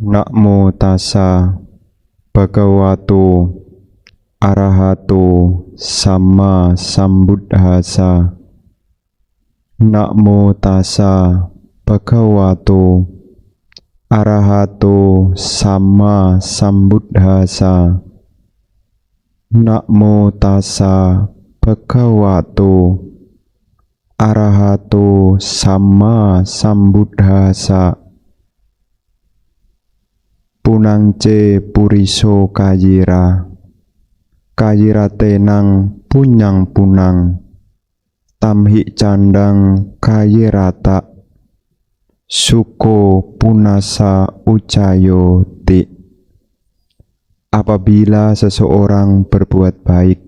Namo tassa bhagavato arahato sama sambuddhassa. Namo tassa bhagavato arahato sama sambuddhassa. Namo tassa bhagavato arahato sama sambuddhassa. Punangce puriso kayira, kayira tenang punyang punang, tamhi candang kayirata, suko punasa ucayo ti. Apabila seseorang berbuat baik,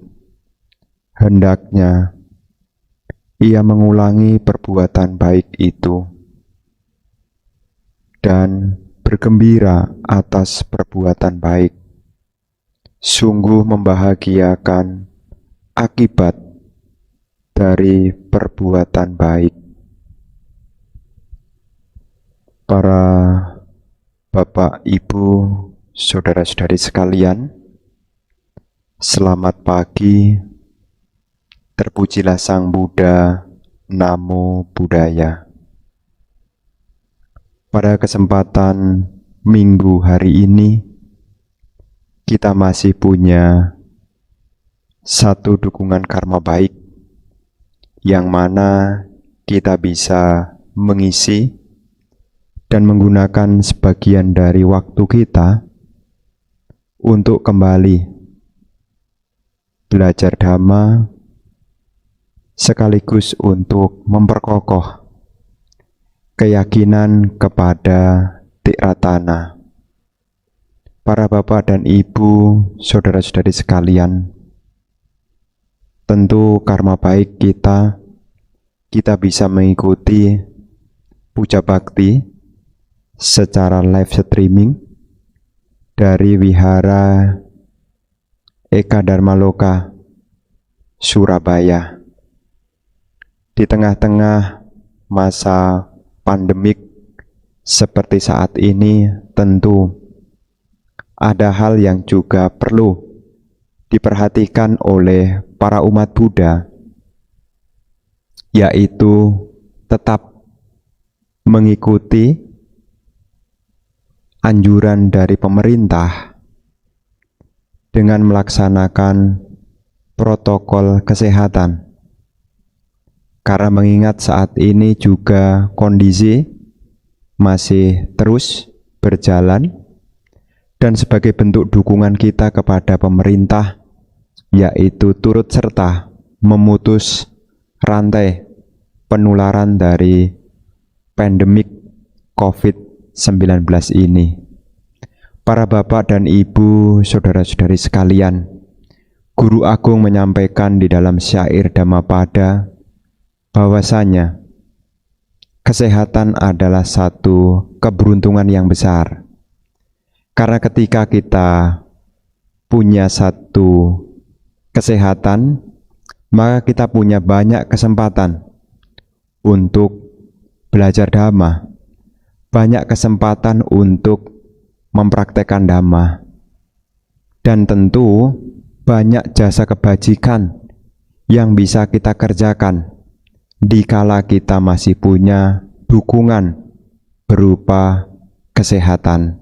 hendaknya ia mengulangi perbuatan baik itu dan bergembira atas perbuatan baik. Sungguh membahagiakan akibat dari perbuatan baik. Para Bapak, Ibu, saudara-saudari sekalian, selamat pagi. Terpujilah Sang Buddha, Namo Buddhaya. Pada kesempatan Minggu hari ini, kita masih punya satu dukungan karma baik, yang mana kita bisa mengisi dan menggunakan sebagian dari waktu kita untuk kembali belajar Dhamma, sekaligus untuk memperkokoh keyakinan kepada Tiratana. Para Bapak dan Ibu, saudara-saudari sekalian, tentu karma baik kita bisa mengikuti puja bakti secara live streaming dari Wihara Eka Dharma Loka, Surabaya. Di tengah-tengah masa pandemik seperti saat ini, tentu ada hal yang juga perlu diperhatikan oleh para umat Buddha, yaitu tetap mengikuti anjuran dari pemerintah dengan melaksanakan protokol kesehatan. Karena mengingat saat ini juga kondisi masih terus berjalan, dan sebagai bentuk dukungan kita kepada pemerintah, yaitu turut serta memutus rantai penularan dari pandemik COVID-19 ini. Para Bapak dan Ibu, saudara-saudari sekalian, Guru Agung menyampaikan di dalam syair Dhammapada bahwasanya kesehatan adalah satu keberuntungan yang besar. Karena ketika kita punya satu kesehatan, maka kita punya banyak kesempatan untuk belajar Dhamma, banyak kesempatan untuk mempraktekkan Dhamma, dan tentu banyak jasa kebajikan yang bisa kita kerjakan dikala kita masih punya dukungan berupa kesehatan.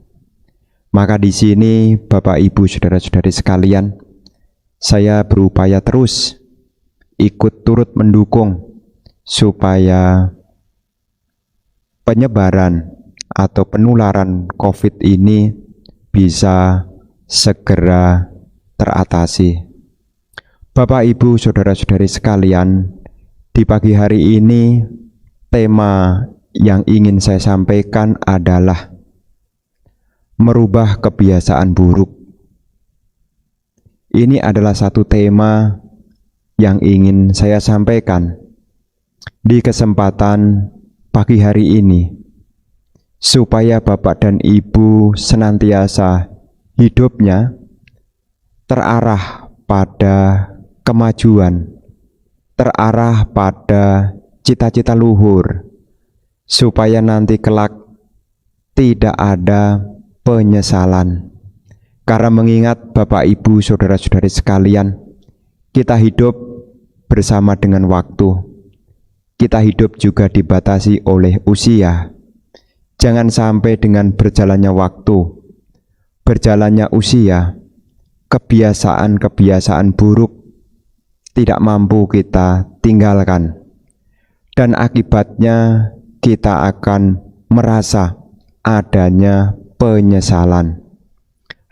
Maka di sini Bapak Ibu saudara-saudari sekalian, saya berupaya terus ikut turut mendukung supaya penyebaran atau penularan COVID ini bisa segera teratasi. Bapak Ibu saudara-saudari sekalian, di pagi hari ini, tema yang ingin saya sampaikan adalah merubah kebiasaan buruk. Ini adalah satu tema yang ingin saya sampaikan di kesempatan pagi hari ini, supaya Bapak dan Ibu senantiasa hidupnya terarah pada kemajuan, terarah pada cita-cita luhur, supaya nanti kelak tidak ada penyesalan. Karena mengingat Bapak Ibu saudara-saudari sekalian, kita hidup bersama dengan waktu. Kita hidup juga dibatasi oleh usia. Jangan sampai dengan berjalannya waktu, berjalannya usia, kebiasaan-kebiasaan buruk tidak mampu kita tinggalkan. Dan akibatnya kita akan merasa adanya penyesalan.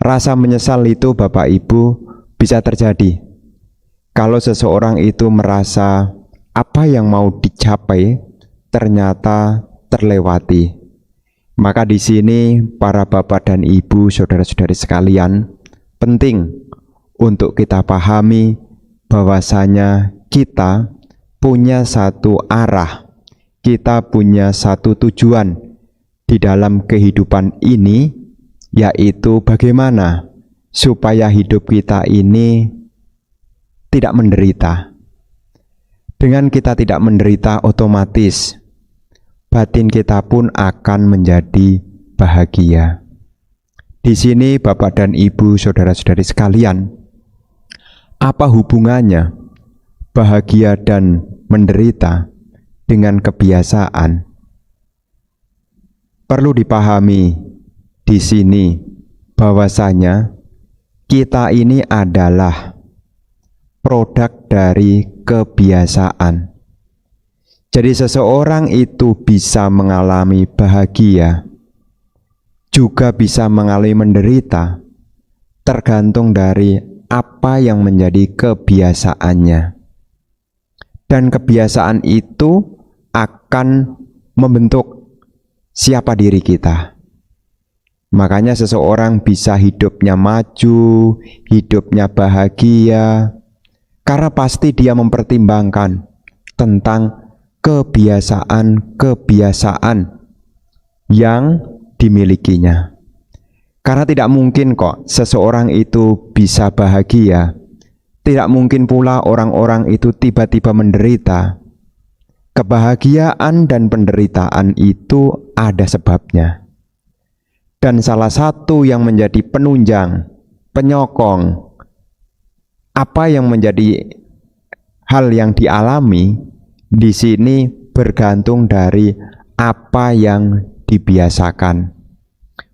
Rasa menyesal itu Bapak Ibu bisa terjadi kalau seseorang itu merasa apa yang mau dicapai ternyata terlewati. Maka di sini para bapak dan ibu, saudara-saudari sekalian, penting untuk kita pahami bahwasanya kita punya satu arah, kita punya satu tujuan di dalam kehidupan ini, yaitu bagaimana supaya hidup kita ini tidak menderita. Dengan kita tidak menderita, otomatis batin kita pun akan menjadi bahagia. Di sini Bapak dan Ibu, saudara-saudari sekalian, apa hubungannya bahagia dan menderita dengan kebiasaan? Perlu dipahami di sini bahwasanya kita ini adalah produk dari kebiasaan. Jadi seseorang itu bisa mengalami bahagia, juga bisa mengalami menderita, tergantung dari apa yang menjadi kebiasaannya. Dan kebiasaan itu akan membentuk siapa diri kita. Makanya seseorang bisa hidupnya maju, hidupnya bahagia, karena pasti dia mempertimbangkan tentang kebiasaan-kebiasaan yang dimilikinya. Karena tidak mungkin kok seseorang itu bisa bahagia, tidak mungkin pula orang-orang itu tiba-tiba menderita. Kebahagiaan dan penderitaan itu ada sebabnya. Dan salah satu yang menjadi penunjang, penyokong, apa yang menjadi hal yang dialami di sini bergantung dari apa yang dibiasakan.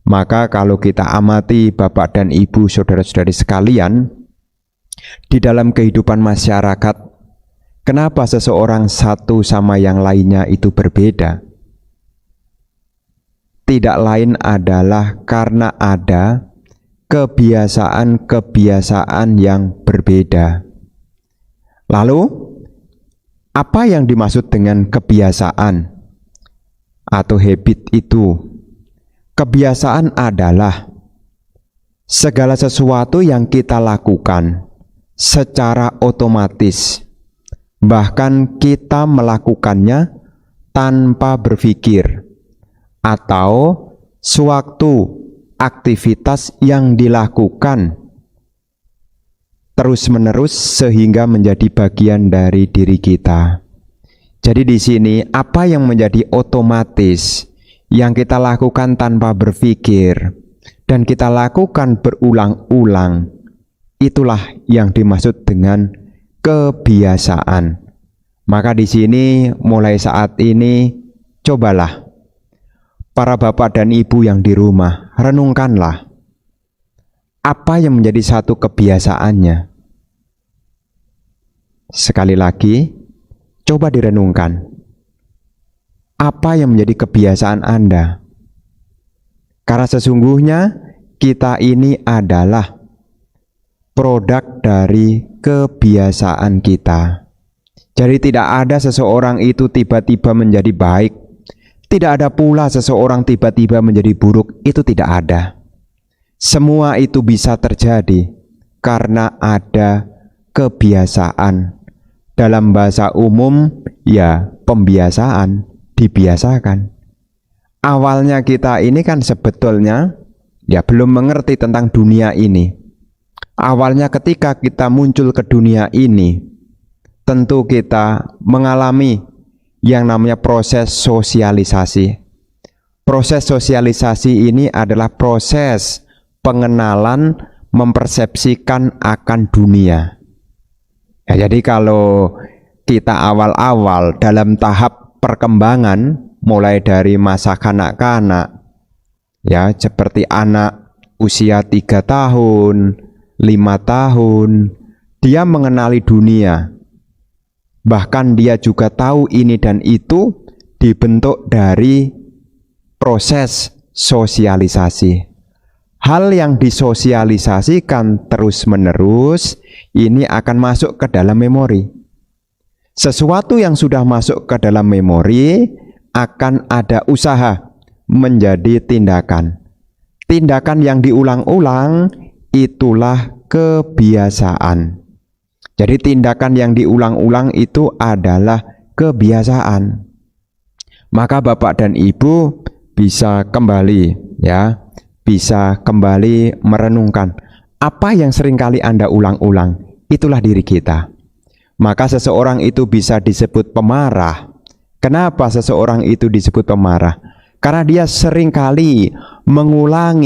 Maka kalau kita amati Bapak dan Ibu, saudara-saudari sekalian, di dalam kehidupan masyarakat, kenapa seseorang satu sama yang lainnya itu berbeda? Tidak lain adalah karena ada kebiasaan-kebiasaan yang berbeda. Lalu, apa yang dimaksud dengan kebiasaan atau habit itu? Kebiasaan adalah segala sesuatu yang kita lakukan secara otomatis, bahkan kita melakukannya tanpa berpikir, atau suatu aktivitas yang dilakukan terus-menerus sehingga menjadi bagian dari diri kita. Jadi di sini apa yang menjadi otomatis yang kita lakukan tanpa berpikir dan kita lakukan berulang-ulang, itulah yang dimaksud dengan kebiasaan. Maka di sini mulai saat ini cobalah para bapak dan ibu yang di rumah, renungkanlah apa yang menjadi satu kebiasaannya. Sekali lagi, coba direnungkan. Apa yang menjadi kebiasaan Anda? Karena sesungguhnya kita ini adalah produk dari kebiasaan kita. Jadi tidak ada seseorang itu tiba-tiba menjadi baik. Tidak ada pula seseorang tiba-tiba menjadi buruk, itu tidak ada. Semua itu bisa terjadi karena ada kebiasaan. Dalam bahasa umum, ya pembiasaan, dibiasakan. Awalnya kita ini kan sebetulnya ya belum mengerti tentang dunia ini. Awalnya ketika kita muncul ke dunia ini, tentu kita mengalami yang namanya proses sosialisasi. Proses sosialisasi ini adalah proses pengenalan, mempersepsikan akan dunia. Ya, jadi kalau kita awal-awal dalam tahap perkembangan, mulai dari masa kanak-kanak, ya seperti anak usia 3 tahun, 5 tahun, dia mengenali dunia. Bahkan dia juga tahu ini dan itu dibentuk dari proses sosialisasi. Hal yang disosialisasikan terus-menerus ini akan masuk ke dalam memori. Sesuatu yang sudah masuk ke dalam memori akan ada usaha menjadi tindakan. Tindakan yang diulang-ulang itulah kebiasaan. Jadi tindakan yang diulang-ulang itu adalah kebiasaan. Maka Bapak dan Ibu bisa kembali bisa kembali merenungkan apa yang seringkali Anda ulang-ulang, itulah diri kita. Maka seseorang itu bisa disebut pemarah. Kenapa seseorang itu disebut pemarah? Karena dia seringkali mengulang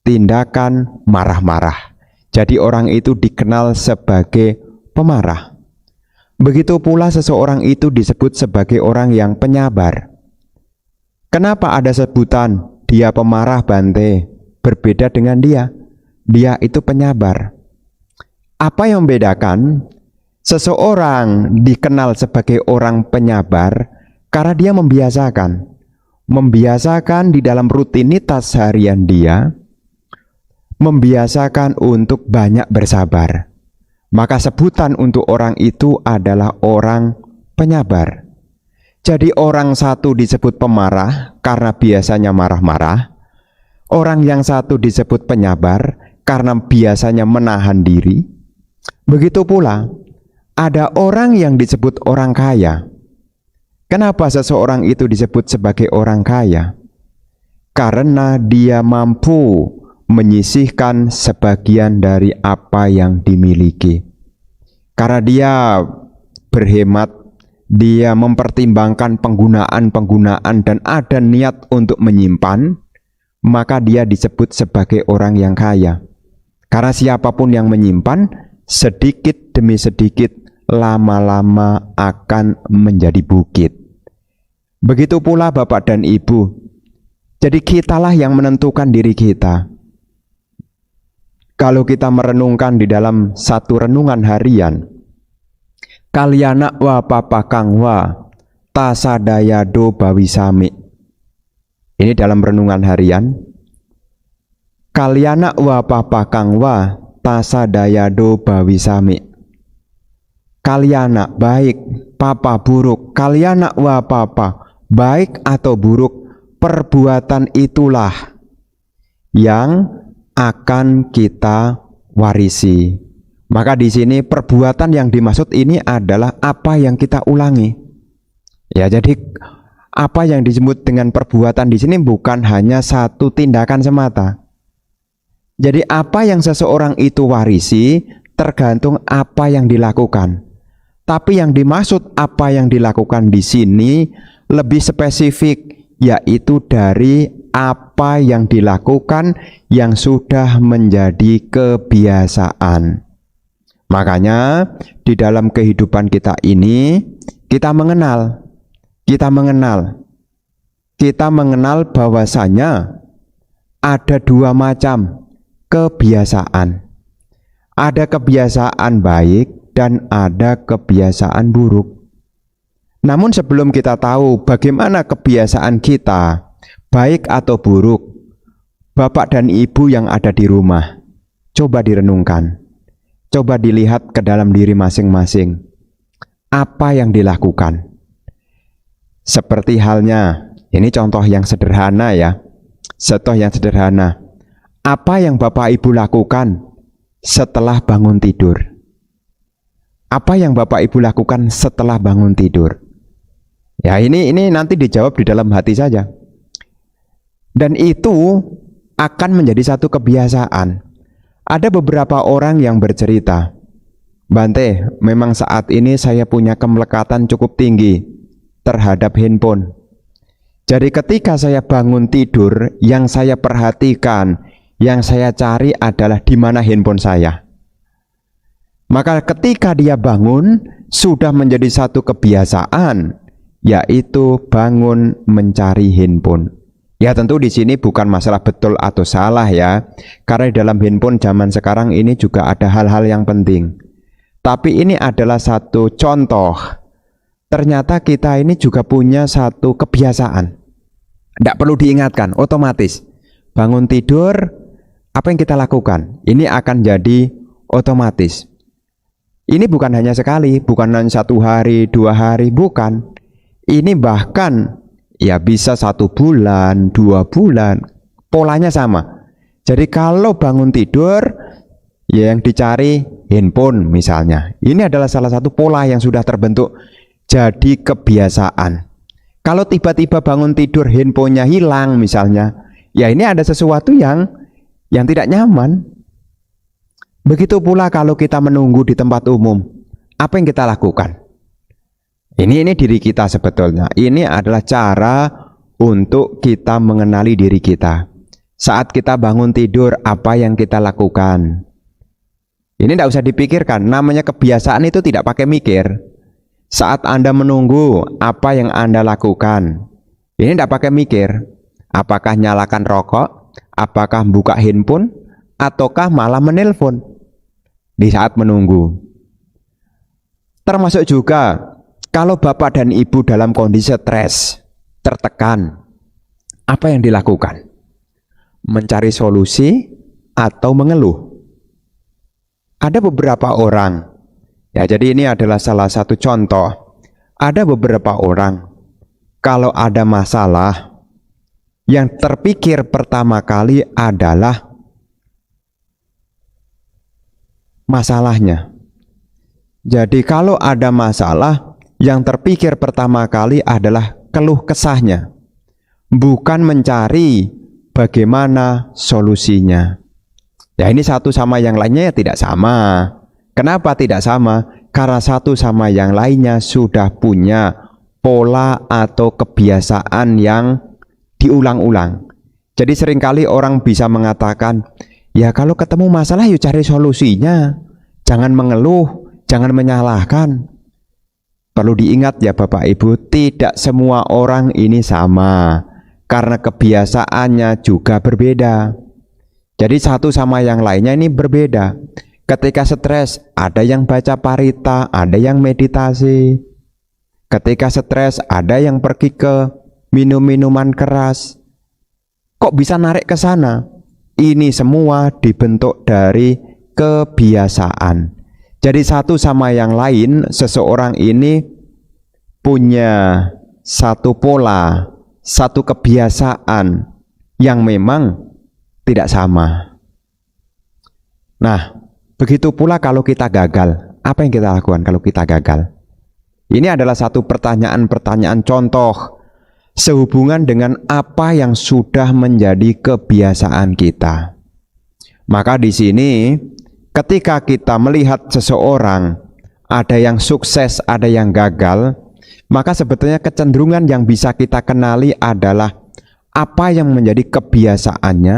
tindakan marah-marah. Jadi orang itu dikenal sebagai pemarah. Begitu pula seseorang itu disebut sebagai orang yang penyabar. Kenapa ada sebutan dia pemarah Bante? Berbeda dengan dia. Dia itu penyabar. Apa yang membedakan? Seseorang dikenal sebagai orang penyabar karena dia membiasakan di dalam rutinitas harian dia, membiasakan untuk banyak bersabar. Maka sebutan untuk orang itu adalah orang penyabar. Jadi orang satu disebut pemarah karena biasanya marah-marah. Orang yang satu disebut penyabar karena biasanya menahan diri. Begitu pula ada orang yang disebut orang kaya. Kenapa seseorang itu disebut sebagai orang kaya? Karena dia mampu menyisihkan sebagian dari apa yang dimiliki. Karena dia berhemat, dia mempertimbangkan penggunaan dan ada niat untuk menyimpan, maka dia disebut sebagai orang yang kaya. Karena siapapun yang menyimpan, sedikit demi sedikit lama-lama akan menjadi bukit. Begitu pula Bapak dan Ibu. Jadi kitalah yang menentukan diri kita. Kalau kita merenungkan di dalam satu renungan harian, kalyana wa papakang wa tasadayado bawisami. Ini dalam renungan harian. Kalyana wa papakang wa tasadayado bawisami. Kalyana baik, papa buruk. Kalyana wa papa baik atau buruk, perbuatan itulah yang akan kita warisi. Maka di sini perbuatan yang dimaksud ini adalah apa yang kita ulangi. Ya, jadi apa yang disebut dengan perbuatan di sini bukan hanya satu tindakan semata. Jadi apa yang seseorang itu warisi tergantung apa yang dilakukan. Tapi yang dimaksud apa yang dilakukan di sini lebih spesifik, yaitu dari apa yang dilakukan yang sudah menjadi kebiasaan. Makanya di dalam kehidupan kita ini kita mengenal bahwasanya ada dua macam kebiasaan. Ada kebiasaan baik dan ada kebiasaan buruk. Namun sebelum kita tahu bagaimana kebiasaan kita, baik atau buruk, Bapak dan Ibu yang ada di rumah, coba direnungkan. Coba dilihat ke dalam diri masing-masing. Apa yang dilakukan? Seperti halnya, ini contoh yang sederhana ya. Contoh yang sederhana. Apa yang Bapak Ibu lakukan setelah bangun tidur? Apa yang Bapak Ibu lakukan setelah bangun tidur? Ya, ini nanti dijawab di dalam hati saja. Dan itu akan menjadi satu kebiasaan. Ada beberapa orang yang bercerita, Bante, memang saat ini saya punya kemelekatan cukup tinggi terhadap handphone. Jadi ketika saya bangun tidur, yang saya perhatikan, yang saya cari adalah di mana handphone saya. Maka ketika dia bangun, sudah menjadi satu kebiasaan, yaitu bangun mencari handphone. Ya tentu di sini bukan masalah betul atau salah ya, karena di dalam handphone zaman sekarang ini juga ada hal-hal yang penting. Tapi ini adalah satu contoh. Ternyata kita ini juga punya satu kebiasaan. Tidak perlu diingatkan, otomatis. Bangun tidur, apa yang kita lakukan? Ini akan jadi otomatis. Ini bukan hanya sekali, bukan hanya 1 hari, 2 hari, bukan. Ini bahkan ya bisa 1 bulan, 2 bulan, polanya sama. Jadi kalau bangun tidur, ya yang dicari handphone misalnya. Ini adalah salah satu pola yang sudah terbentuk jadi kebiasaan. Kalau tiba-tiba bangun tidur handphonenya hilang misalnya, ya ini ada sesuatu yang tidak nyaman. Begitu pula kalau kita menunggu di tempat umum, apa yang kita lakukan? Ini diri kita sebetulnya. Ini adalah cara untuk kita mengenali diri kita. Saat kita bangun tidur, apa yang kita lakukan? Ini tidak usah dipikirkan, namanya kebiasaan itu tidak pakai mikir. Saat Anda menunggu, apa yang Anda lakukan? Ini tidak pakai mikir. Apakah nyalakan rokok? Apakah buka handphone? Ataukah malah menelpon di saat menunggu? Termasuk juga kalau bapak dan ibu dalam kondisi stres, tertekan, apa yang dilakukan? Mencari solusi atau mengeluh? Ada beberapa orang, ya jadi ini adalah salah satu contoh. Ada beberapa orang, kalau ada masalah, yang terpikir pertama kali adalah masalahnya. Jadi kalau ada masalah, yang terpikir pertama kali adalah keluh kesahnya, bukan mencari bagaimana solusinya. Ya ini satu sama yang lainnya ya tidak sama. Kenapa tidak sama? Karena satu sama yang lainnya sudah punya pola atau kebiasaan yang diulang-ulang. Jadi seringkali orang bisa mengatakan, ya kalau ketemu masalah yuk cari solusinya, jangan mengeluh, jangan menyalahkan. Perlu diingat ya Bapak Ibu, tidak semua orang ini sama, karena kebiasaannya juga berbeda. Jadi satu sama yang lainnya ini berbeda. Ketika stres, ada yang baca parita, ada yang meditasi. Ketika stres, ada yang pergi ke minum-minuman keras. Kok bisa narik ke sana? Ini semua dibentuk dari kebiasaan. Jadi satu sama yang lain, seseorang ini punya satu pola, satu kebiasaan yang memang tidak sama. Nah, begitu pula kalau kita gagal. Apa yang kita lakukan kalau kita gagal? Ini adalah satu pertanyaan-pertanyaan contoh sehubungan dengan apa yang sudah menjadi kebiasaan kita. Maka di sini ketika kita melihat seseorang ada yang sukses, ada yang gagal, maka sebetulnya kecenderungan yang bisa kita kenali adalah apa yang menjadi kebiasaannya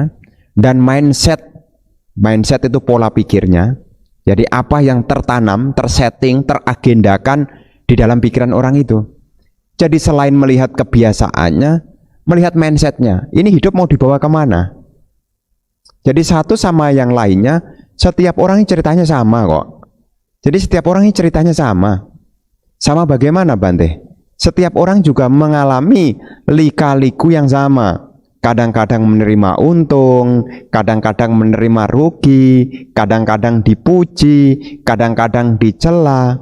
dan mindset. Mindset itu pola pikirnya. Jadi apa yang tertanam, tersetting, teragendakan di dalam pikiran orang itu. Jadi selain melihat kebiasaannya, melihat mindsetnya. Ini hidup mau dibawa kemana? Jadi satu sama yang lainnya, setiap orang ceritanya sama kok. Jadi setiap orang ceritanya sama. Sama bagaimana Bante? Setiap orang juga mengalami lika-liku yang sama. Kadang-kadang menerima untung, kadang-kadang menerima rugi, kadang-kadang dipuji, kadang-kadang dicela,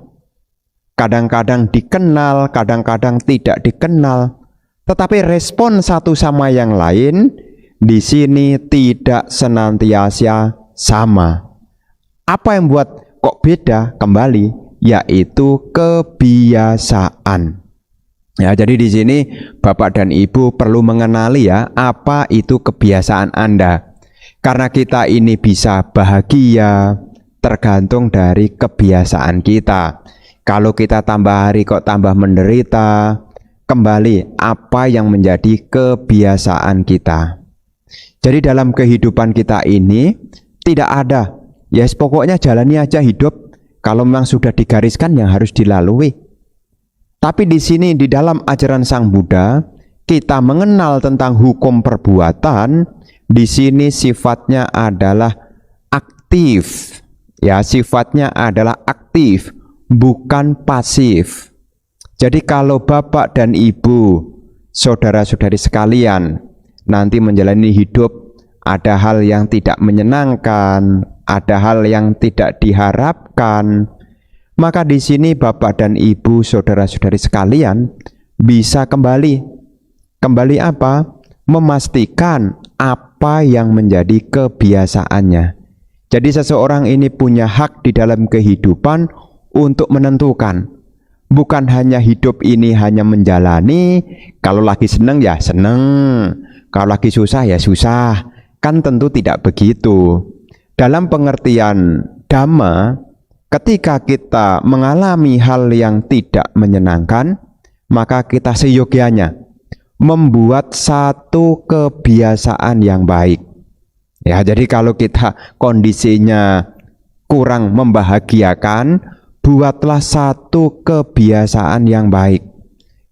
kadang-kadang dikenal, kadang-kadang tidak dikenal. Tetapi respon satu sama yang lain di sini tidak senantiasa sama. Apa yang buat kok beda? Kembali, yaitu kebiasaan. Ya, jadi di sini Bapak dan Ibu perlu mengenali ya apa itu kebiasaan Anda. Karena kita ini bisa bahagia, tergantung dari kebiasaan kita. Kalau kita tambah hari kok tambah menderita, kembali apa yang menjadi kebiasaan kita. Jadi dalam kehidupan kita ini tidak ada, ya pokoknya jalani aja hidup. Kalau memang sudah digariskan yang harus dilalui. Tapi di sini di dalam ajaran Sang Buddha kita mengenal tentang hukum perbuatan. Di sini sifatnya adalah aktif. Ya, sifatnya adalah aktif, bukan pasif. Jadi kalau Bapak dan Ibu, saudara-saudari sekalian, nanti menjalani hidup ada hal yang tidak menyenangkan, ada hal yang tidak diharapkan, maka di sini Bapak dan Ibu, saudara-saudari sekalian bisa kembali apa? Memastikan apa yang menjadi kebiasaannya. Jadi seseorang ini punya hak di dalam kehidupan untuk menentukan. Bukan hanya hidup ini hanya menjalani, kalau lagi seneng ya seneng, kalau lagi susah ya susah. Kan tentu tidak begitu. Dalam pengertian Dhamma, ketika kita mengalami hal yang tidak menyenangkan, maka kita seyogyanya membuat satu kebiasaan yang baik. Ya, jadi kalau kita kondisinya kurang membahagiakan, buatlah satu kebiasaan yang baik.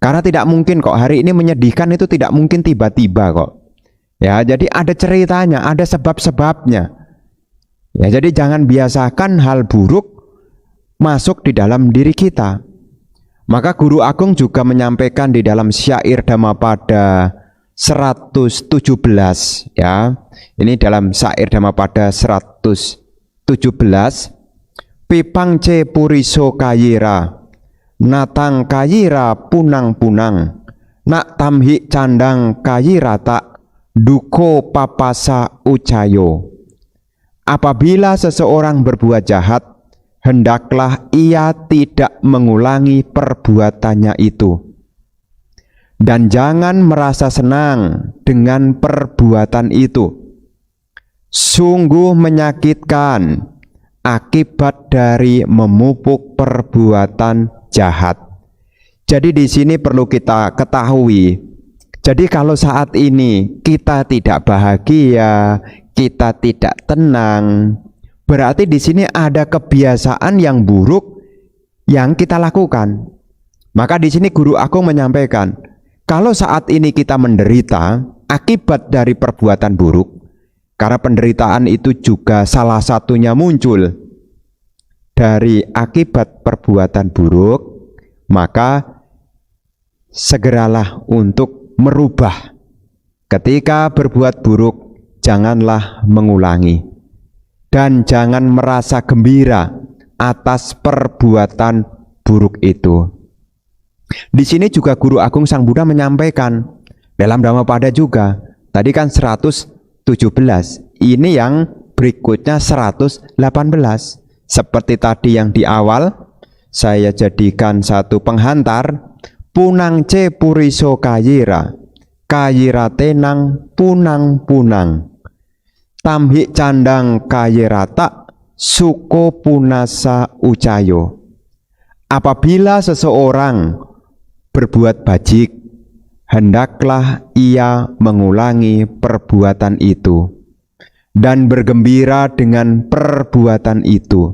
Karena tidak mungkin kok, hari ini menyedihkan itu tidak mungkin tiba-tiba kok. Ya, jadi ada ceritanya, ada sebab-sebabnya. Ya, jadi jangan biasakan hal buruk masuk di dalam diri kita. Maka Guru Agung juga menyampaikan di dalam syair Dhammapada 117, ya. Ini dalam syair Dhammapada 117, Pipang ce puriso kayira, natang kayira punang-punang, nak tamhi candang kayira tak, duko papasa ucayo. Apabila seseorang berbuat jahat, hendaklah ia tidak mengulangi perbuatannya itu. Dan jangan merasa senang dengan perbuatan itu. Sungguh menyakitkan akibat dari memupuk perbuatan jahat. Jadi di sini perlu kita ketahui. Jadi kalau saat ini kita tidak bahagia, kita tidak tenang, berarti di sini ada kebiasaan yang buruk yang kita lakukan. Maka di sini Guru Agung menyampaikan, kalau saat ini kita menderita akibat dari perbuatan buruk, karena penderitaan itu juga salah satunya muncul dari akibat perbuatan buruk, maka segeralah untuk merubah. Ketika berbuat buruk, janganlah mengulangi. Dan jangan merasa gembira atas perbuatan buruk itu. Di sini juga Guru Agung Sang Buddha menyampaikan dalam Dhammapada juga. Tadi kan 117. Ini yang berikutnya 118. Seperti tadi yang di awal, saya jadikan satu penghantar. Punang ce puriso kayira, kayira tenang punang-punang. Tamhi candang kayirata suko punasa ucayo. Apabila seseorang berbuat bajik, hendaklah ia mengulangi perbuatan itu dan bergembira dengan perbuatan itu.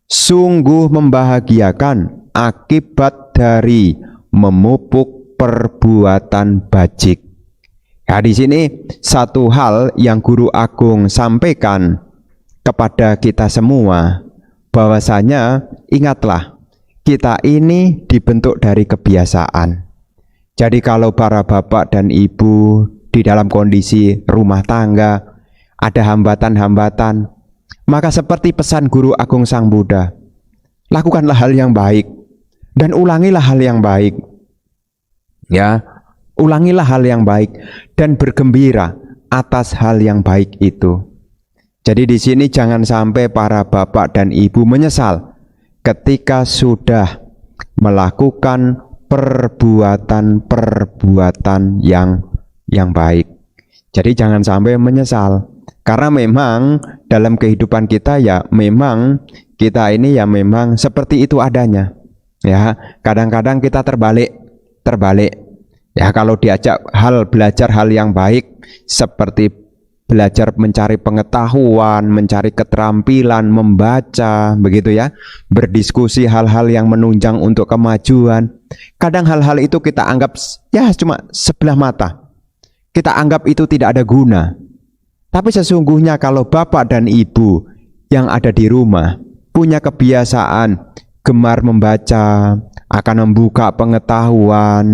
Sungguh membahagiakan akibat dari memupuk perbuatan bajik. Nah, di sini satu hal yang Guru Agung sampaikan kepada kita semua, bahwasanya ingatlah, kita ini dibentuk dari kebiasaan. Jadi kalau para bapak dan ibu di dalam kondisi rumah tangga ada hambatan-hambatan, maka seperti pesan Guru Agung Sang Buddha, lakukanlah hal yang baik dan ulangilah hal yang baik. Ya, ulangilah hal yang baik dan bergembira atas hal yang baik itu. Jadi di sini jangan sampai para bapak dan ibu menyesal ketika sudah melakukan perbuatan-perbuatan yang baik. Jadi jangan sampai menyesal. Karena memang dalam kehidupan kita ya memang kita ini ya memang seperti itu adanya. Ya, kadang-kadang kita terbalik. Ya, kalau diajak belajar hal yang baik seperti belajar mencari pengetahuan, mencari keterampilan, membaca, begitu ya, berdiskusi hal-hal yang menunjang untuk kemajuan. Kadang hal-hal itu kita anggap ya cuma sebelah mata. Kita anggap itu tidak ada guna. Tapi sesungguhnya kalau bapak dan ibu yang ada di rumah punya kebiasaan gemar membaca, akan membuka pengetahuan,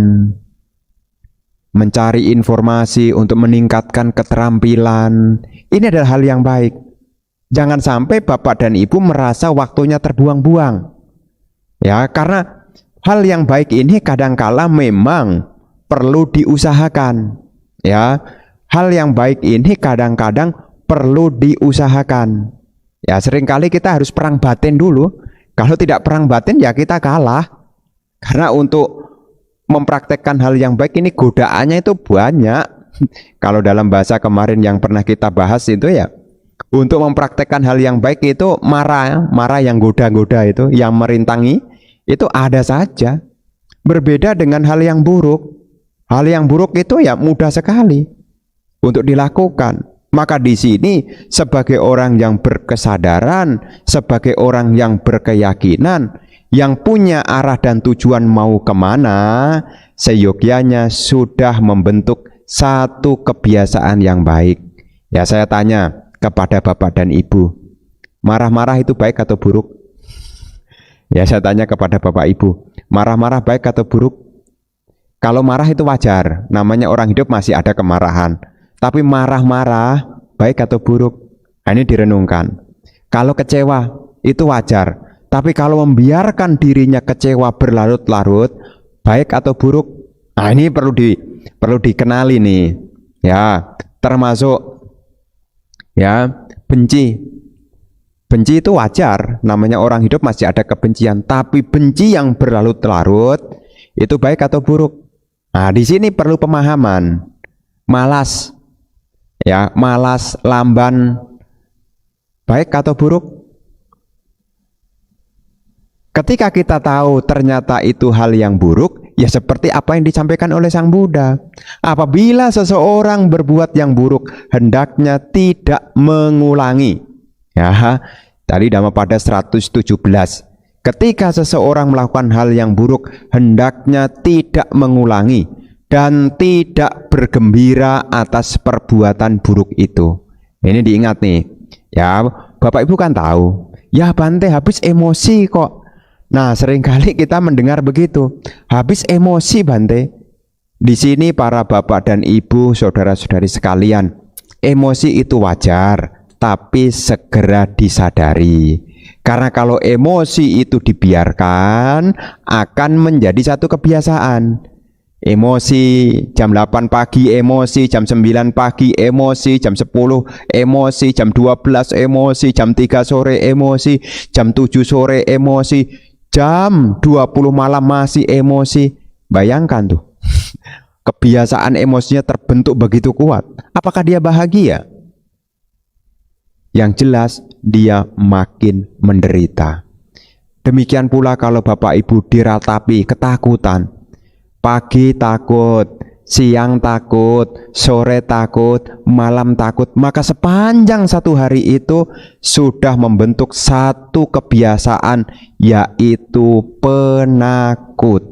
mencari informasi untuk meningkatkan keterampilan, ini adalah hal yang baik. Jangan sampai bapak dan ibu merasa waktunya terbuang-buang. Ya, karena hal yang baik ini kadangkala memang perlu diusahakan. Ya, hal yang baik ini kadang-kadang perlu diusahakan. Ya, seringkali kita harus perang batin dulu. Kalau tidak perang batin ya kita kalah. Karena untuk mempraktekkan hal yang baik ini godaannya itu banyak. Kalau dalam bahasa kemarin yang pernah kita bahas itu ya, untuk mempraktekkan hal yang baik itu marah yang goda-goda itu, yang merintangi itu ada saja. Berbeda dengan hal yang buruk. Hal yang buruk itu ya mudah sekali untuk dilakukan. Maka di sini sebagai orang yang berkesadaran, sebagai orang yang berkeyakinan, yang punya arah dan tujuan mau kemana, seyogyanya sudah membentuk satu kebiasaan yang baik. Ya, saya tanya kepada bapak dan ibu, marah-marah itu baik atau buruk? Ya, saya tanya kepada bapak ibu, marah-marah baik atau buruk? Kalau marah itu wajar, namanya orang hidup masih ada kemarahan. Tapi marah-marah baik atau buruk? Nah, ini direnungkan. Kalau kecewa itu wajar, tapi kalau membiarkan dirinya kecewa berlarut-larut, baik atau buruk? Nah, ini perlu dikenali nih. Ya, termasuk ya benci. Benci itu wajar, namanya orang hidup masih ada kebencian, tapi benci yang berlarut-larut itu baik atau buruk? Nah, di sini perlu pemahaman. Malas, ya, malas, lamban, baik atau buruk? Ketika kita tahu ternyata itu hal yang buruk, ya seperti apa yang disampaikan oleh Sang Buddha. Apabila seseorang berbuat yang buruk, hendaknya tidak mengulangi. Ya, tadi Dhammapada 117. Ketika seseorang melakukan hal yang buruk, hendaknya tidak mengulangi dan tidak bergembira atas perbuatan buruk itu. Ini diingat nih. Ya, Bapak Ibu kan tahu. Ya Bante, habis emosi kok. Nah, seringkali kita mendengar begitu. Habis emosi Bante. Di sini para bapak dan ibu, saudara-saudari sekalian, emosi itu wajar, tapi segera disadari. Karena kalau emosi itu dibiarkan, akan menjadi satu kebiasaan. Emosi jam 8 pagi, emosi jam 9 pagi, emosi jam 10, emosi jam 12, emosi jam 3 sore, emosi jam 7 sore, emosi jam 20 malam masih emosi. Bayangkan tuh, kebiasaan emosinya terbentuk begitu kuat. Apakah dia bahagia? Yang jelas dia makin menderita. Demikian pula kalau Bapak Ibu diratapi ketakutan, pagi takut, siang takut, sore takut, malam takut, maka sepanjang satu hari itu sudah membentuk satu kebiasaan, yaitu penakut.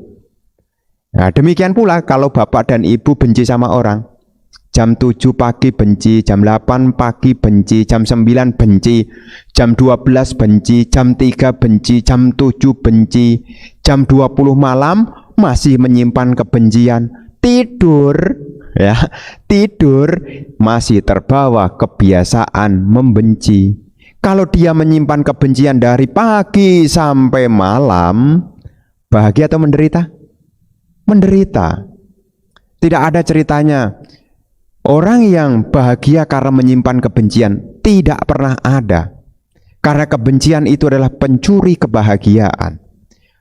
Nah, demikian pula kalau bapak dan ibu benci sama orang, jam 7 pagi benci, jam 8 pagi benci, jam 9 benci, jam 12 benci, jam 3 benci, jam 7 benci, jam 20 malam masih menyimpan kebencian, tidur masih terbawa kebiasaan membenci. Kalau dia menyimpan kebencian dari pagi sampai malam, bahagia atau menderita? Menderita. Tidak ada ceritanya orang yang bahagia karena menyimpan kebencian, tidak pernah ada. Karena kebencian itu adalah pencuri kebahagiaan.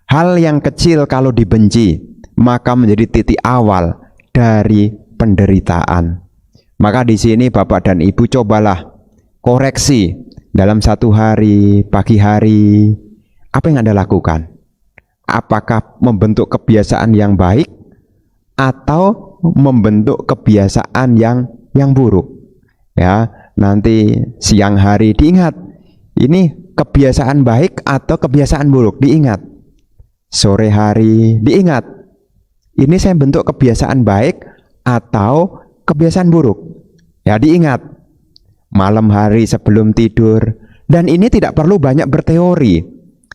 Hal yang kecil kalau dibenci, maka menjadi titik awal dari penderitaan. Maka di sini Bapak dan Ibu cobalah koreksi dalam satu hari, pagi hari, apa yang Anda lakukan? Apakah membentuk kebiasaan yang baik atau membentuk kebiasaan yang buruk? Ya, nanti siang hari diingat, ini kebiasaan baik atau kebiasaan buruk, diingat. Sore hari diingat, ini saya bentuk kebiasaan baik atau kebiasaan buruk. Ya, diingat. Malam hari sebelum tidur. Dan ini tidak perlu banyak berteori.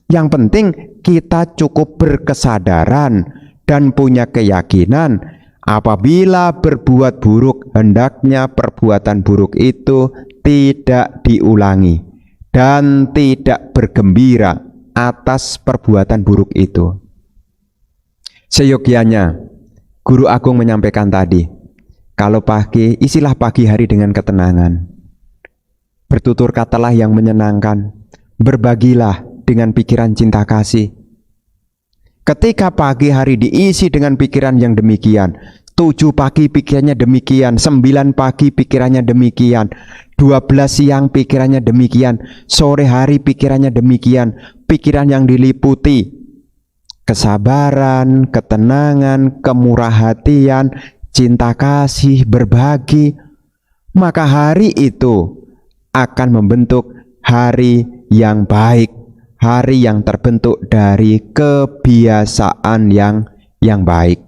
Yang penting kita cukup berkesadaran dan punya keyakinan apabila berbuat buruk, hendaknya perbuatan buruk itu tidak diulangi dan tidak bergembira atas perbuatan buruk itu. Seyogyanya Guru Agung menyampaikan tadi, kalau pagi, isilah pagi hari dengan ketenangan. Bertutur katalah yang menyenangkan, berbagilah dengan pikiran cinta kasih. Ketika pagi hari diisi dengan pikiran yang demikian, 7 pagi pikirannya demikian, 9 pagi pikirannya demikian, 12 siang pikirannya demikian, sore hari pikirannya demikian, pikiran yang diliputi kesabaran, ketenangan, kemurah hatian, cinta kasih, berbagi, maka hari itu akan membentuk hari yang baik, hari yang terbentuk dari kebiasaan yang baik.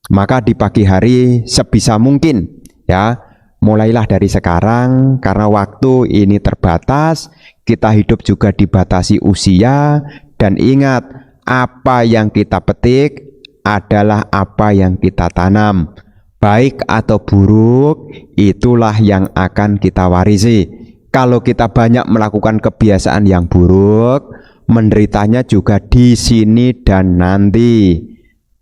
Maka di pagi hari sebisa mungkin ya, mulailah dari sekarang, karena waktu ini terbatas, kita hidup juga dibatasi usia, dan ingat, apa yang kita petik adalah apa yang kita tanam. Baik atau buruk, itulah yang akan kita warisi. Kalau kita banyak melakukan kebiasaan yang buruk, menderitanya juga di sini dan nanti.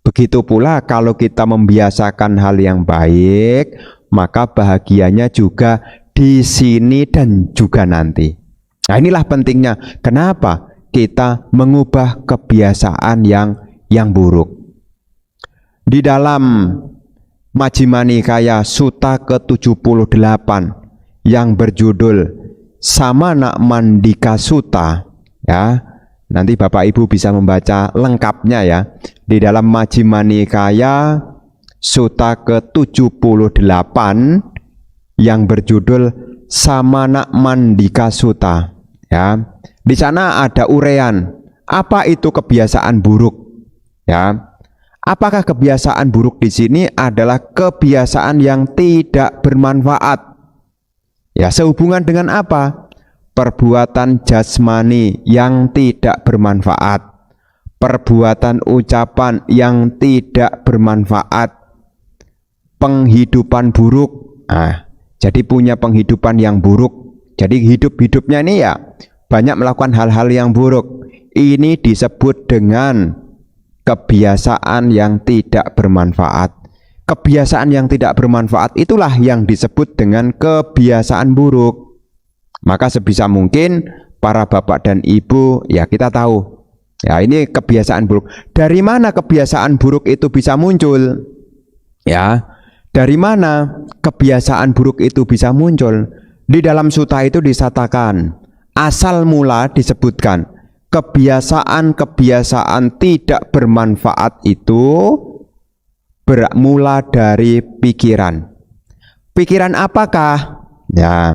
Begitu pula kalau kita membiasakan hal yang baik, maka bahagianya juga di sini dan juga nanti. Nah, inilah pentingnya kenapa kita mengubah kebiasaan yang buruk. Di dalam Majjhima Nikaya Sutta ke-78 yang berjudul Samana Mandika Sutta, ya, nanti Bapak Ibu bisa membaca lengkapnya ya, di dalam Majjhima Nikaya Sutta ke-78 yang berjudul Samana Mandika Sutta, ya. Di sana ada uraian apa itu kebiasaan buruk, ya. Apakah kebiasaan buruk di sini adalah kebiasaan yang tidak bermanfaat? Ya, sehubungan dengan apa? Perbuatan jasmani yang tidak bermanfaat, perbuatan ucapan yang tidak bermanfaat, penghidupan buruk. Jadi punya penghidupan yang buruk. Jadi hidup-hidupnya ini ya banyak melakukan hal-hal yang buruk. Ini disebut dengan kebiasaan yang tidak bermanfaat. Kebiasaan yang tidak bermanfaat itulah yang disebut dengan kebiasaan buruk. Maka sebisa mungkin para bapak dan ibu, ya kita tahu, ya ini kebiasaan buruk. Dari mana kebiasaan buruk itu bisa muncul? Ya, dari mana kebiasaan buruk itu bisa muncul? Di dalam sutta itu disatakan, asal mula disebutkan kebiasaan-kebiasaan tidak bermanfaat itu bermula dari pikiran. Pikiran apakah? Ya,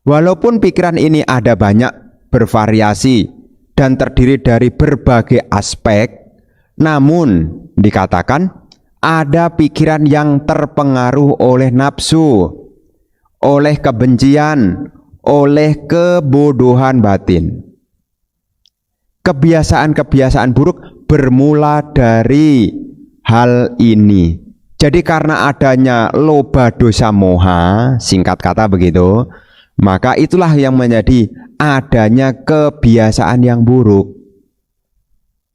walaupun pikiran ini ada banyak, bervariasi, dan terdiri dari berbagai aspek, namun dikatakan ada pikiran yang terpengaruh oleh nafsu, oleh kebencian, oleh kebodohan batin. Kebiasaan-kebiasaan buruk bermula dari hal ini. Jadi karena adanya loba dosa moha, singkat kata begitu, maka itulah yang menjadi adanya kebiasaan yang buruk.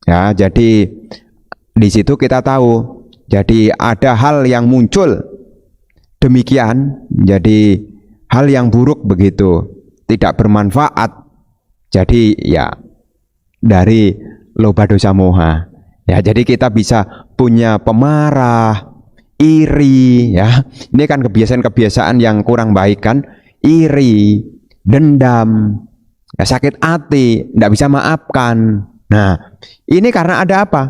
Ya, jadi di situ kita tahu, jadi ada hal yang muncul demikian, jadi hal yang buruk begitu, tidak bermanfaat. Jadi ya dari loba dosa moha. Ya, jadi kita bisa punya pemarah, iri ya. Ini kan kebiasaan-kebiasaan yang kurang baik kan, iri, dendam, ya, sakit hati, tidak bisa maafkan. Nah, ini karena ada apa?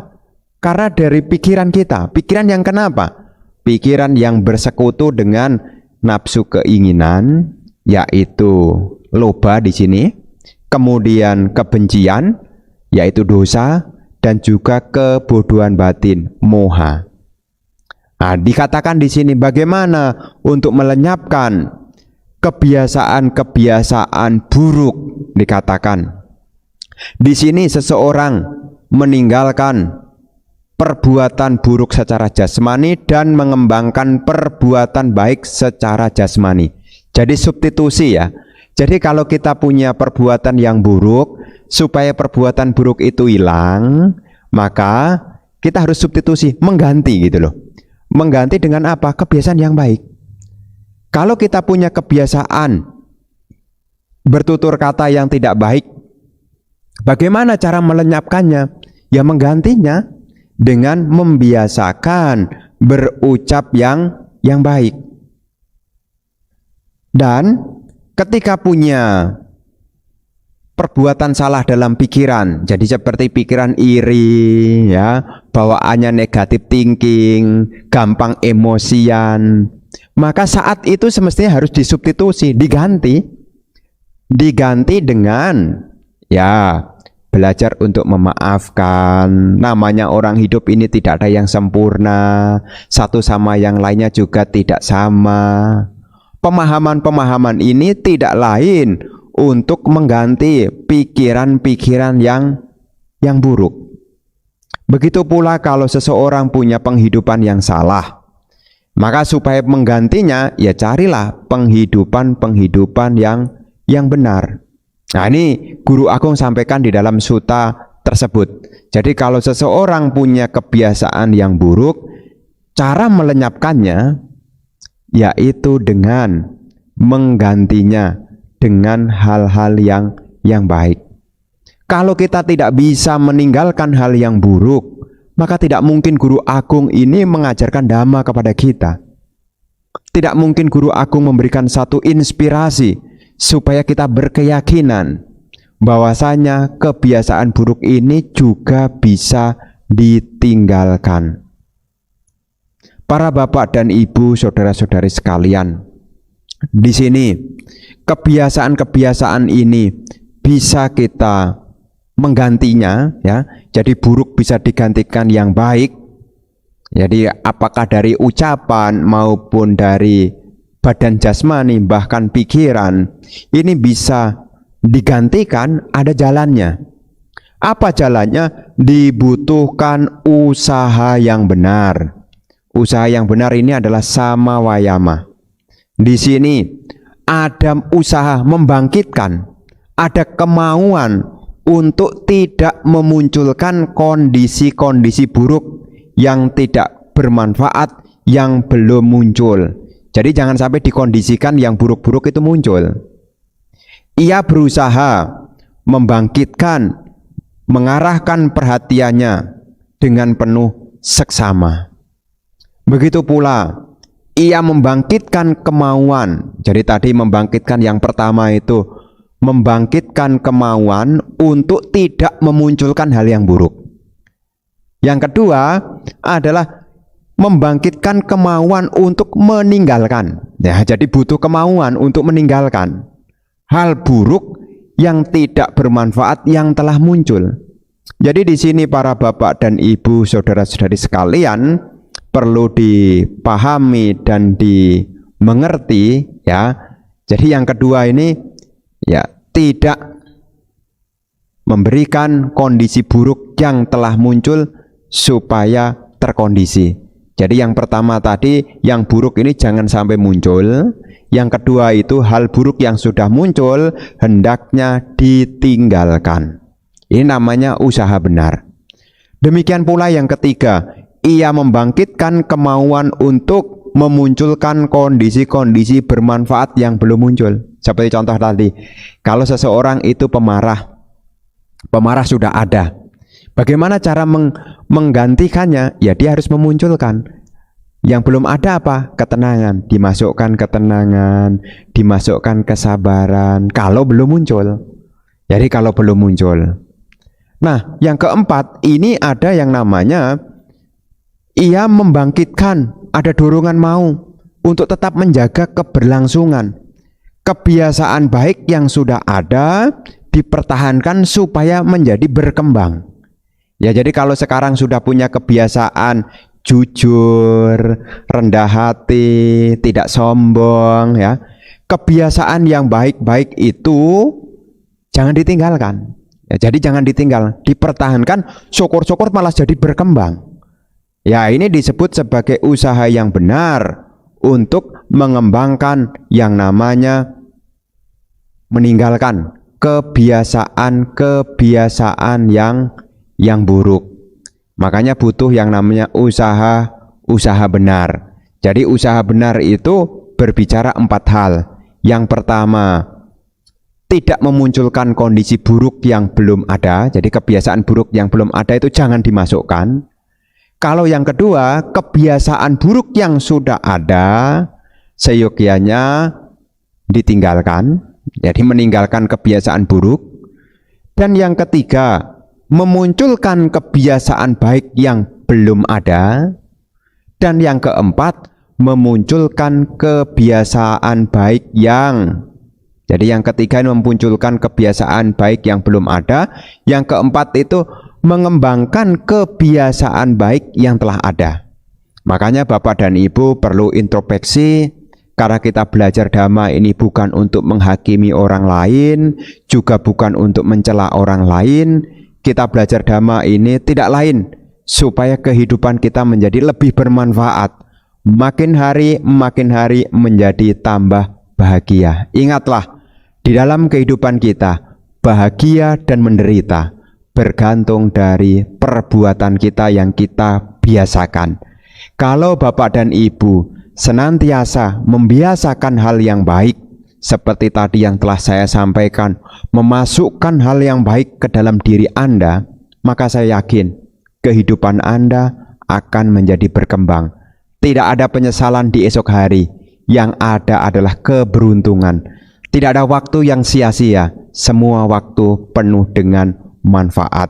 Karena dari pikiran kita. Pikiran yang kenapa? Pikiran yang bersekutu dengan nafsu keinginan, yaitu loba di sini, kemudian kebencian, yaitu dosa, dan juga kebodohan batin, moha. Nah, dikatakan di sini bagaimana untuk melenyapkan kebiasaan-kebiasaan buruk. Dikatakan di sini seseorang meninggalkan perbuatan buruk secara jasmani dan mengembangkan perbuatan baik secara jasmani. Jadi substitusi ya. Jadi kalau kita punya perbuatan yang buruk, supaya perbuatan buruk itu hilang, maka kita harus substitusi, mengganti gitu loh. Mengganti dengan apa? Kebiasaan yang baik. Kalau kita punya kebiasaan bertutur kata yang tidak baik, bagaimana cara melenyapkannya? Ya menggantinya dengan membiasakan berucap yang baik. Dan ketika punya perbuatan salah dalam pikiran, jadi seperti pikiran iri ya, bawaannya negatif thinking, gampang emosian, maka saat itu semestinya harus disubstitusi, diganti dengan ya belajar untuk memaafkan. Namanya orang hidup ini tidak ada yang sempurna, satu sama yang lainnya juga tidak sama. Pemahaman-pemahaman ini tidak lain untuk mengganti pikiran-pikiran yang buruk. Begitu pula kalau seseorang punya penghidupan yang salah, maka supaya menggantinya ya carilah penghidupan yang benar. Nah, ini Guru Agung sampaikan di dalam suta tersebut. Jadi kalau seseorang punya kebiasaan yang buruk, cara melenyapkannya yaitu dengan menggantinya dengan hal-hal yang baik. Kalau kita tidak bisa meninggalkan hal yang buruk, maka tidak mungkin Guru Agung ini mengajarkan dhamma kepada kita. Tidak mungkin Guru Agung memberikan satu inspirasi supaya kita berkeyakinan bahwasanya kebiasaan buruk ini juga bisa ditinggalkan. Para bapak dan ibu, saudara-saudari sekalian, di sini kebiasaan-kebiasaan ini bisa kita menggantinya ya. Jadi buruk bisa digantikan yang baik. Jadi apakah dari ucapan maupun dari badan jasmani bahkan pikiran, ini bisa digantikan, ada jalannya. Apa jalannya? Dibutuhkan usaha yang benar. Usaha yang benar ini adalah sama wayama. Di sini ada usaha membangkitkan, ada kemauan untuk tidak memunculkan kondisi-kondisi buruk yang tidak bermanfaat, yang belum muncul. Jadi jangan sampai dikondisikan yang buruk-buruk itu muncul. Ia berusaha membangkitkan, mengarahkan perhatiannya dengan penuh seksama. Begitu pula ia membangkitkan kemauan. Jadi tadi membangkitkan yang pertama itu membangkitkan kemauan untuk tidak memunculkan hal yang buruk. Yang kedua adalah membangkitkan kemauan untuk meninggalkan. Ya, jadi butuh kemauan untuk meninggalkan hal buruk yang tidak bermanfaat yang telah muncul. Jadi di sini para bapak dan ibu, saudara-saudari sekalian, perlu dipahami dan dimengerti ya. Jadi yang kedua ini ya tidak memberikan kondisi buruk yang telah muncul supaya terkondisi. Jadi yang pertama tadi, yang buruk ini jangan sampai muncul. Yang kedua itu hal buruk yang sudah muncul hendaknya ditinggalkan. Ini namanya usaha benar. Demikian pula yang ketiga, ia membangkitkan kemauan untuk memunculkan kondisi-kondisi bermanfaat yang belum muncul. Seperti contoh tadi, kalau seseorang itu pemarah sudah ada. Bagaimana cara menggantikannya? Ya dia harus memunculkan. Yang belum ada apa? Ketenangan. Dimasukkan ketenangan, dimasukkan kesabaran kalau belum muncul. Jadi kalau belum muncul. Nah, yang keempat, ini ada yang namanya ia membangkitkan, ada dorongan mau untuk tetap menjaga keberlangsungan. Kebiasaan baik yang sudah ada dipertahankan supaya menjadi berkembang. Ya, jadi kalau sekarang sudah punya kebiasaan jujur, rendah hati, tidak sombong, ya. Kebiasaan yang baik-baik itu jangan ditinggalkan. Ya, jadi jangan ditinggal, dipertahankan, syukur-syukur malah jadi berkembang. Ya, ini disebut sebagai usaha yang benar untuk mengembangkan yang namanya meninggalkan kebiasaan-kebiasaan yang buruk. Makanya butuh yang namanya usaha benar. Jadi usaha benar itu berbicara 4 hal. Yang pertama, tidak memunculkan kondisi buruk yang belum ada. Jadi kebiasaan buruk yang belum ada itu jangan dimasukkan. Kalau yang kedua, kebiasaan buruk yang sudah ada seyogyanya ditinggalkan. Jadi meninggalkan kebiasaan buruk. Dan yang ketiga, memunculkan kebiasaan baik yang belum ada. Dan yang keempat, memunculkan kebiasaan baik yang Jadi yang ketiga ini memunculkan kebiasaan baik yang belum ada. Yang keempat itu mengembangkan kebiasaan baik yang telah ada. Makanya Bapak dan Ibu perlu introspeksi, karena kita belajar dhamma ini bukan untuk menghakimi orang lain, juga bukan untuk mencela orang lain. Kita belajar dhamma ini tidak lain supaya kehidupan kita menjadi lebih bermanfaat. Makin hari menjadi tambah bahagia. Ingatlah, di dalam kehidupan kita, bahagia dan menderita bergantung dari perbuatan kita yang kita biasakan. Kalau Bapak dan Ibu senantiasa membiasakan hal yang baik, seperti tadi yang telah saya sampaikan, memasukkan hal yang baik ke dalam diri Anda, maka saya yakin kehidupan Anda akan menjadi berkembang. Tidak ada penyesalan di esok hari, yang ada adalah keberuntungan. Tidak ada waktu yang sia-sia, semua waktu penuh dengan manfaat.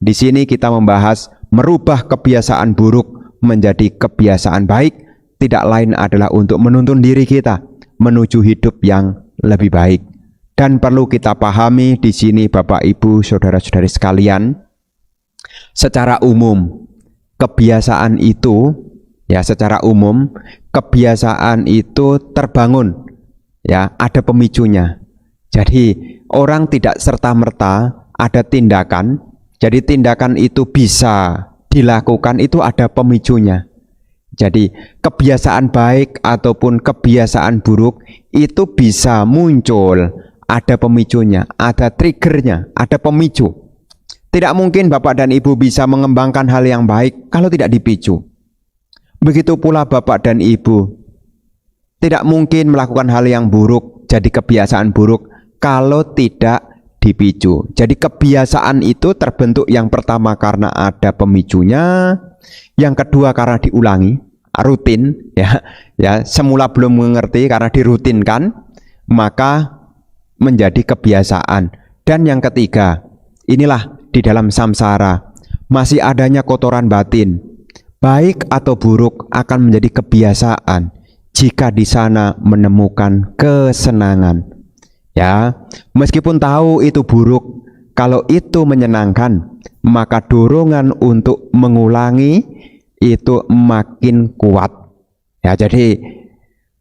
Di sini kita membahas merubah kebiasaan buruk menjadi kebiasaan baik, tidak lain adalah untuk menuntun diri kita menuju hidup yang lebih baik. Dan perlu kita pahami di sini Bapak Ibu saudara-saudari sekalian, secara umum kebiasaan itu kebiasaan itu terbangun, ya, ada pemicunya. Jadi orang tidak serta-merta ada tindakan, jadi tindakan itu bisa dilakukan itu ada pemicunya. Jadi kebiasaan baik ataupun kebiasaan buruk itu bisa muncul, ada pemicunya, ada triggernya, ada pemicu. Tidak mungkin Bapak dan Ibu bisa mengembangkan hal yang baik kalau tidak dipicu. Begitu pula Bapak dan Ibu tidak mungkin melakukan hal yang buruk jadi kebiasaan buruk kalau tidak dipicu. Jadi kebiasaan itu terbentuk yang pertama karena ada pemicunya, yang kedua karena diulangi, rutin, ya semula belum mengerti, karena dirutinkan maka menjadi kebiasaan. Dan yang ketiga, inilah di dalam samsara masih adanya kotoran batin. Baik atau buruk akan menjadi kebiasaan jika di sana menemukan kesenangan. Ya, meskipun tahu itu buruk, kalau itu menyenangkan, maka dorongan untuk mengulangi itu makin kuat. Ya, jadi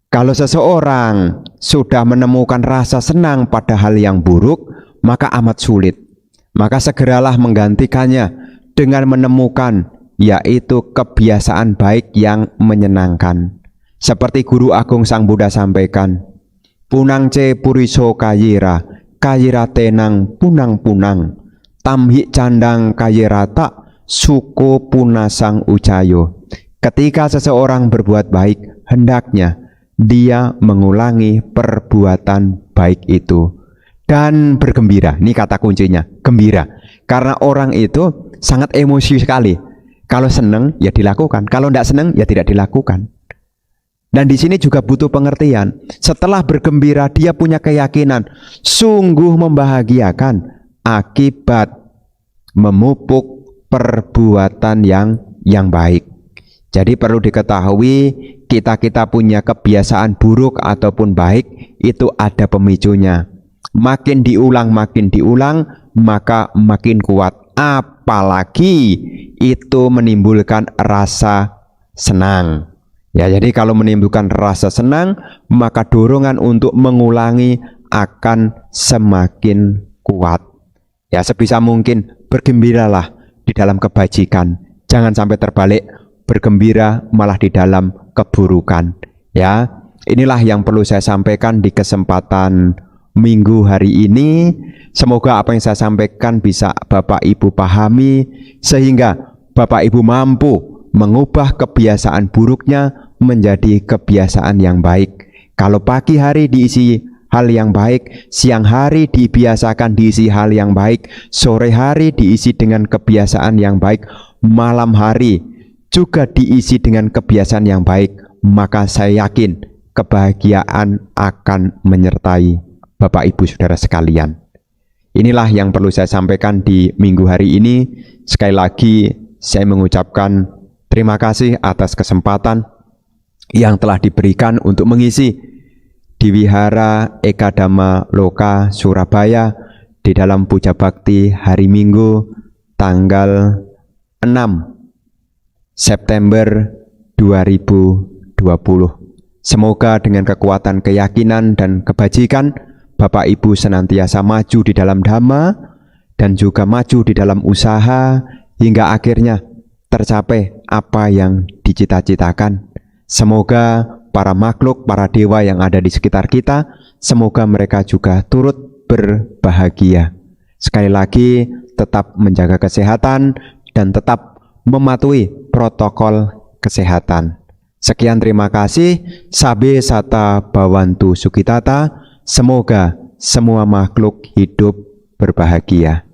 kalau seseorang sudah menemukan rasa senang pada hal yang buruk, maka amat sulit. Maka segeralah menggantikannya dengan menemukan yaitu kebiasaan baik yang menyenangkan. Seperti Guru Agung Sang Buddha sampaikan, punang ce puriso kayira, kayira tenang punang-punang, tamhi candang kayira tak, suko punasang ucayo. Ketika seseorang berbuat baik, hendaknya dia mengulangi perbuatan baik itu dan bergembira. Ini kata kuncinya, gembira. Karena orang itu sangat emosi sekali Kalau seneng ya dilakukan, kalau tidak seneng ya tidak dilakukan. Dan di sini juga butuh pengertian. Setelah bergembira dia punya keyakinan sungguh membahagiakan akibat memupuk perbuatan yang baik. Jadi perlu diketahui kita punya kebiasaan buruk ataupun baik itu ada pemicunya. Makin diulang maka makin kuat. Apalagi itu menimbulkan rasa senang. Ya, jadi kalau menimbulkan rasa senang, maka dorongan untuk mengulangi akan semakin kuat. Ya, sebisa mungkin bergembiralah di dalam kebajikan. Jangan sampai terbalik, bergembira malah di dalam keburukan. Ya, inilah yang perlu saya sampaikan di kesempatan Minggu hari ini. Semoga apa yang saya sampaikan bisa Bapak Ibu pahami, sehingga Bapak Ibu mampu mengubah kebiasaan buruknya menjadi kebiasaan yang baik. Kalau pagi hari diisi hal yang baik, siang hari dibiasakan diisi hal yang baik, sore hari diisi dengan kebiasaan yang baik, malam hari juga diisi dengan kebiasaan yang baik, maka saya yakin kebahagiaan akan menyertai Bapak Ibu Saudara sekalian. Inilah yang perlu saya sampaikan di minggu hari ini. Sekali lagi saya mengucapkan terima kasih atas kesempatan yang telah diberikan untuk mengisi di Wihara Ekadama Loka Surabaya di dalam puja bakti hari Minggu tanggal 6 September 2020. Semoga dengan kekuatan keyakinan dan kebajikan Bapak Ibu senantiasa maju di dalam dhamma dan juga maju di dalam usaha hingga akhirnya tercapai apa yang dicita-citakan. Semoga para makhluk, para dewa yang ada di sekitar kita, semoga mereka juga turut berbahagia. Sekali lagi, tetap menjaga kesehatan dan tetap mematuhi protokol kesehatan. Sekian, terima kasih. Sabe sata bawantu sukitata. Semoga semua makhluk hidup berbahagia.